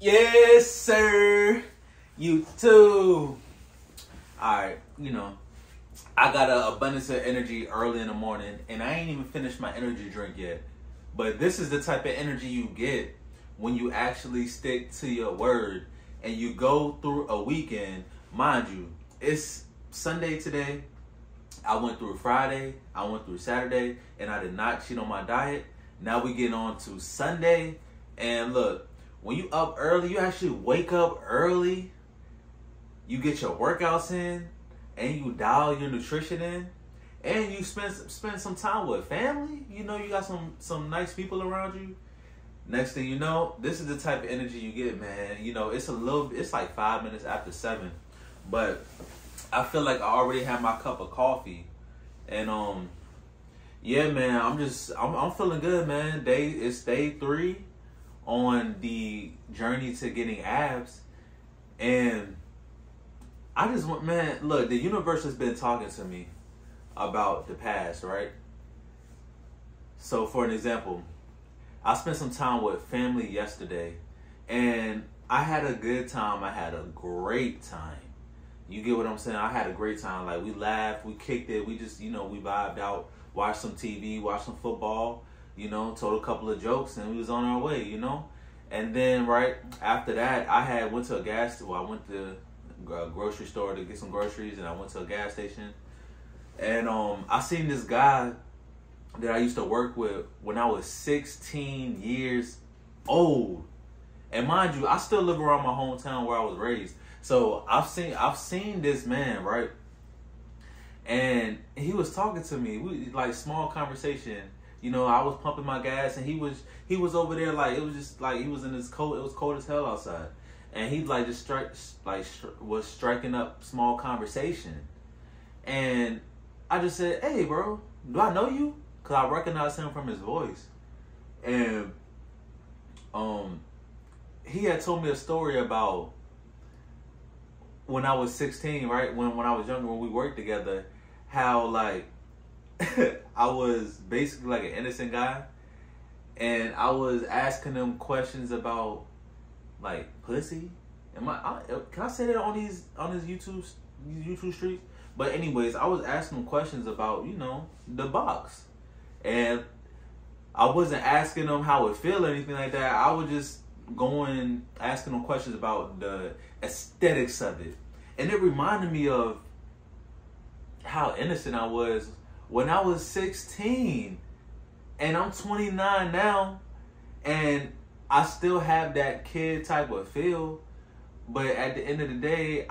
Yes, sir. You too. Alright, I got an abundance of energy early in the morning, and I ain't even finished my energy drink yet. But this is the type of energy you get when you actually stick to your word and you go through a weekend. Mind you, it's Sunday today. I went through Friday, I went through Saturday, and I did not cheat on my diet. Now we get on to Sunday, and look, when you up early, you actually wake up early, you get your workouts in, and you dial your nutrition in, and you spend some time with family. You got some nice people around you. Next thing you know, this is the type of energy you get, man. It's like 5 minutes after 7, but I feel like I already had my cup of coffee, and yeah, man, I'm feeling good, man. It's day 3 on the journey to getting abs, and I just want, man, look, the universe has been talking to me about the past, right? So for an example, I spent some time with family yesterday, and I had a good time. I had a great time. You get what I'm saying? I had a great time. Like, we laughed, we kicked it, we just, we vibed out, watched some TV, watched some football, told a couple of jokes, and we was on our way, And then right after that, I went to a grocery store to get some groceries, and I went to a gas station, and I seen this guy that I used to work with when I was 16 years old. And mind you, I still live around my hometown where I was raised. So I've seen this man, right? And he was talking to me. We like small conversation. I was pumping my gas, and he was over there, like, it was just like he was in his coat. It was cold as hell outside, and he like just was striking up small conversation. And I just said, "Hey, bro, do I know you?" Cause I recognized him from his voice, and he had told me a story about when I was 16, right? When I was younger, when we worked together, how like I was basically like an innocent guy, and I was asking him questions about like pussy. Can I say that on these YouTube streets? But anyways, I was asking him questions about the box, and I wasn't asking him how it feel or anything like that. I was just asking him questions about the aesthetics of it. And it reminded me of how innocent I was when I was 16. And I'm 29 now, and I still have that kid type of feel. But at the end of the day,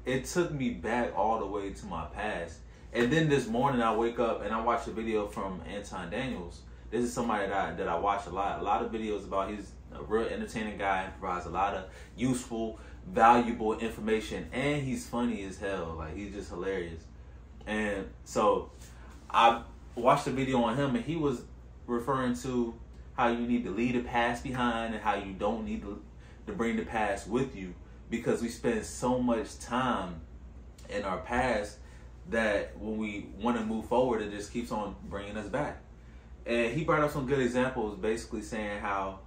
it took me back all the way to my past. And then this morning I wake up and I watch a video from Anton Daniels. This is somebody that I watch a lot of videos about. He's a real entertaining guy, provides a lot of useful, valuable information, and he's funny as hell. Like, he's just hilarious. And so I watched a video on him, and he was referring to how you need to leave the past behind and how you don't need to bring the past with you, because we spend so much time in our past that when we want to move forward, it just keeps on bringing us back. And he brought up some good examples, basically saying how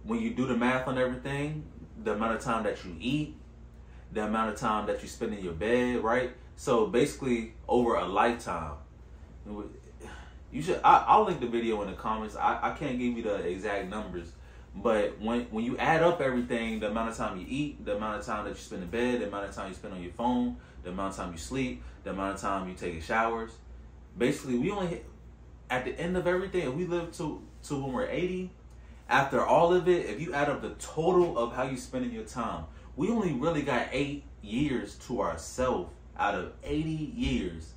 when you do the math on everything, the amount of time that you eat, the amount of time that you spend in your bed, right? So basically, over a lifetime, you should. I'll link the video in the comments. I can't give you the exact numbers, but when you add up everything, the amount of time you eat, the amount of time that you spend in bed, the amount of time you spend on your phone, the amount of time you sleep, the amount of time you take showers, basically, we only, at the end of everything, if we live to when we're 80, after all of it, if you add up the total of how you spending your time, we only really got 8 years to ourselves out of 80 years.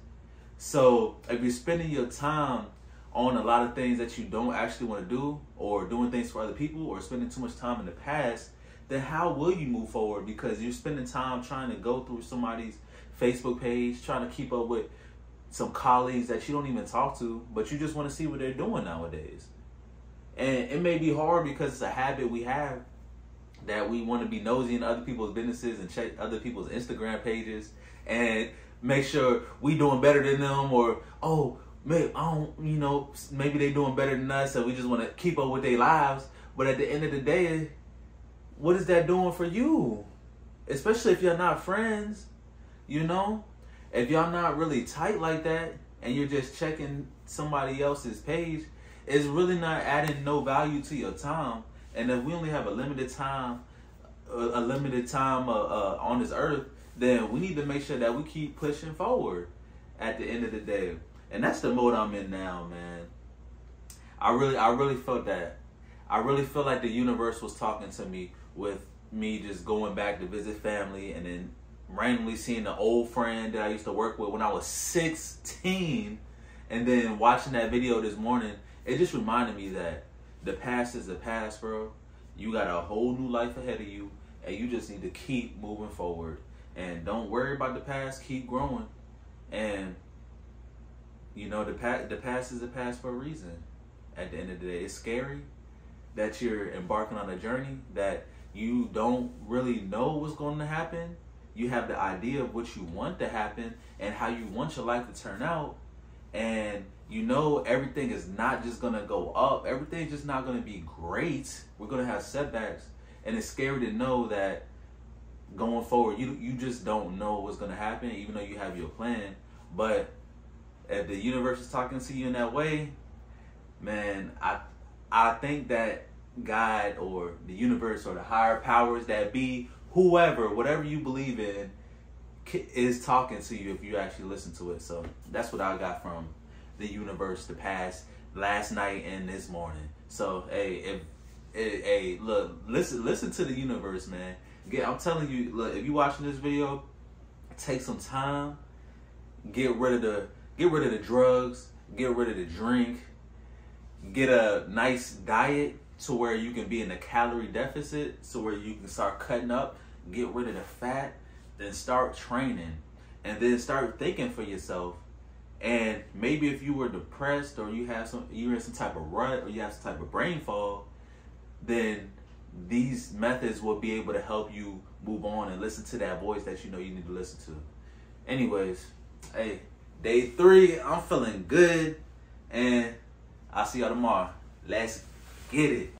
So if you're spending your time on a lot of things that you don't actually want to do, or doing things for other people, or spending too much time in the past, then how will you move forward? Because you're spending time trying to go through somebody's Facebook page, trying to keep up with some colleagues that you don't even talk to, but you just want to see what they're doing nowadays. And it may be hard because it's a habit we have, that we want to be nosy in other people's businesses and check other people's Instagram pages and make sure we doing better than them, or, oh, maybe, maybe they doing better than us, so we just want to keep up with their lives. But at the end of the day, what is that doing for you? Especially if you're not friends, you know? If y'all not really tight like that and you're just checking somebody else's page, it's really not adding no value to your time. And if we only have a limited time on this earth, then we need to make sure that we keep pushing forward at the end of the day. And that's the mode I'm in now, man. I really felt that. I really feel like the universe was talking to me with me just going back to visit family and then randomly seeing the old friend that I used to work with when I was 16 and then watching that video this morning. It just reminded me that the past is the past, bro. You got a whole new life ahead of you and you just need to keep moving forward. And don't worry about the past, keep growing. And you know, the past is the past for a reason. At the end of the day, it's scary that you're embarking on a journey that you don't really know what's going to happen. You have the idea of what you want to happen and how you want your life to turn out. And you know everything is not just going to go up. Everything's just not going to be great. We're going to have setbacks. And it's scary to know that going forward, you just don't know what's going to happen, even though you have your plan. But if the universe is talking to you in that way, man, I think that God or the universe or the higher powers that be, whoever, whatever you believe in, is talking to you if you actually listen to it. So that's what I got from the universe the past last night and this morning. So hey, look, listen to the universe, man. I'm telling you, look, if you watching this video, take some time, get rid of the drugs, get rid of the drink, get a nice diet to where you can be in a calorie deficit, so where you can start cutting up, get rid of the fat, then start training, and then start thinking for yourself. And maybe if you were depressed or you're in some type of rut or you have some type of brain fog, then these methods will be able to help you move on and listen to that voice that you know you need to listen to. Anyways, hey, day 3, I'm feeling good, and I'll see y'all tomorrow. Let's get it.